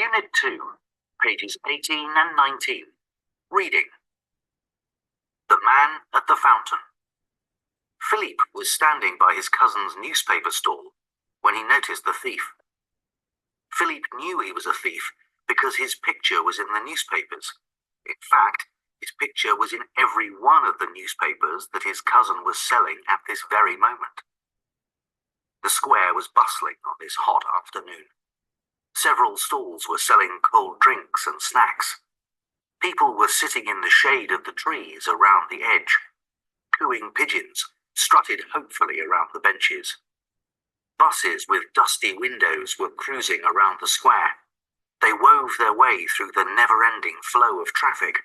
Unit 2, pages 18 and 19. Reading. The Man at the Fountain. Philippe was standing by his cousin's newspaper stall when he noticed the thief. Philippe knew he was a thief because his picture was in the newspapers. In fact, his picture was in every one of the newspapers that his cousin was selling at this very moment. The square was bustling on this hot afternoon. Several stalls were selling cold drinks and snacks. People were sitting in the shade of the trees around the edge. Cooing pigeons strutted hopefully around the benches. Buses with dusty windows were cruising around the square. They wove their way through the never-ending flow of traffic.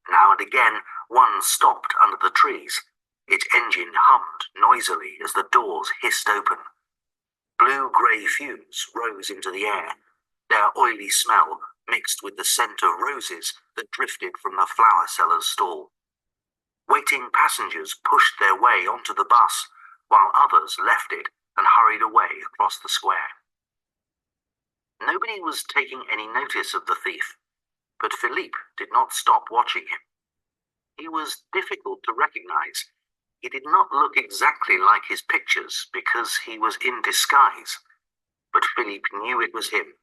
Now and again, one stopped under the trees. Its engine hummed noisily as the doors hissed open. Blue-grey fumes rose into the air, their oily smell mixed with the scent of roses that drifted from the flower seller's stall. Waiting passengers pushed their way onto the bus, while others left it and hurried away across the square. Nobody was taking any notice of the thief, but Philippe did not stop watching him. He was difficult to recognize. He did not look exactly like his pictures because he was in disguise, but Philippe knew it was him.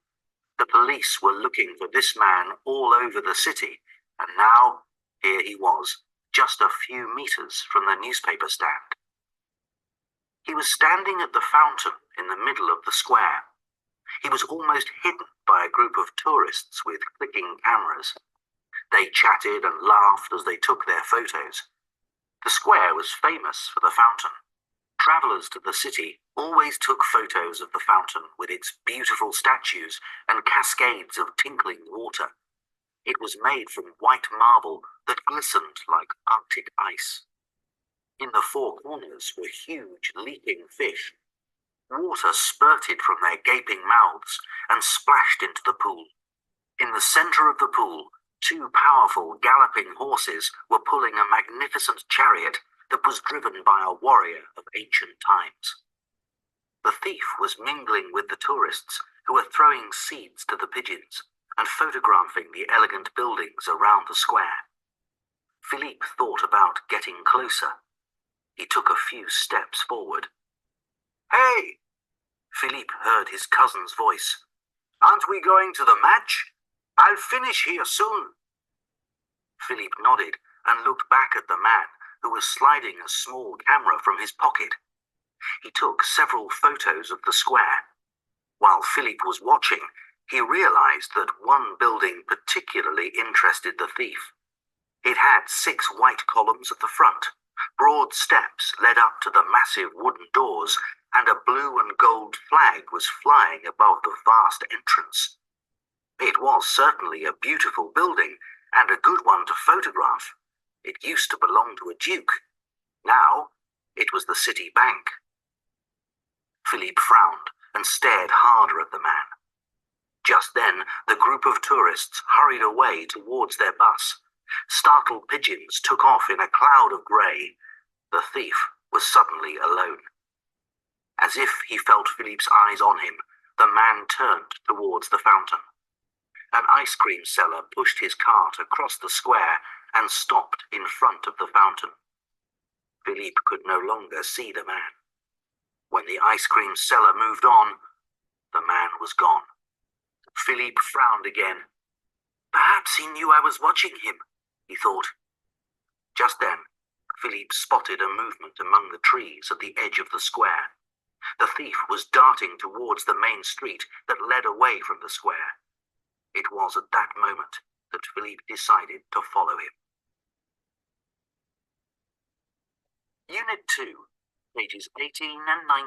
The police were looking for this man all over the city, and now here he was, just a few meters from the newspaper stand. He was standing at the fountain in the middle of the square. He was almost hidden by a group of tourists with clicking cameras. They chatted and laughed as they took their photos. The square was famous for the fountain. Travelers to the city always took photos of the fountain with its beautiful statues and cascades of tinkling water. It was made from white marble that glistened like Arctic ice. In the four corners were huge leaping fish. Water spurted from their gaping mouths and splashed into the pool. In the center of the pool, two powerful galloping horses were pulling a magnificent chariot that was driven by a warrior of ancient times. The thief was mingling with the tourists who were throwing seeds to the pigeons and photographing the elegant buildings around the square. Philippe thought about getting closer. He took a few steps forward. "Hey!" Philippe heard his cousin's voice. "Aren't we going to the match? I'll finish here soon." Philippe nodded and looked back at the man who was sliding a small camera from his pocket. He took several photos of the square. While Philippe was watching, he realized that one building particularly interested the thief. It had 6 white columns at the front. Broad steps led up to the massive wooden doors, and a blue and gold flag was flying above the vast entrance. It was certainly a beautiful building, and a good one to photograph. It used to belong to a duke. Now, it was the city bank. Philippe frowned and stared harder at the man. Just then, the group of tourists hurried away towards their bus. Startled pigeons took off in a cloud of grey. The thief was suddenly alone. As if he felt Philippe's eyes on him, the man turned towards the fountain. An ice cream seller pushed his cart across the square and stopped in front of the fountain. Philippe could no longer see the man. When the ice cream seller moved on, the man was gone. Philippe frowned again. Perhaps he knew I was watching him, he thought. Just then, Philippe spotted a movement among the trees at the edge of the square. The thief was darting towards the main street that led away from the square. It was at that moment that Philippe decided to follow him. Unit 2, pages 18 and 19.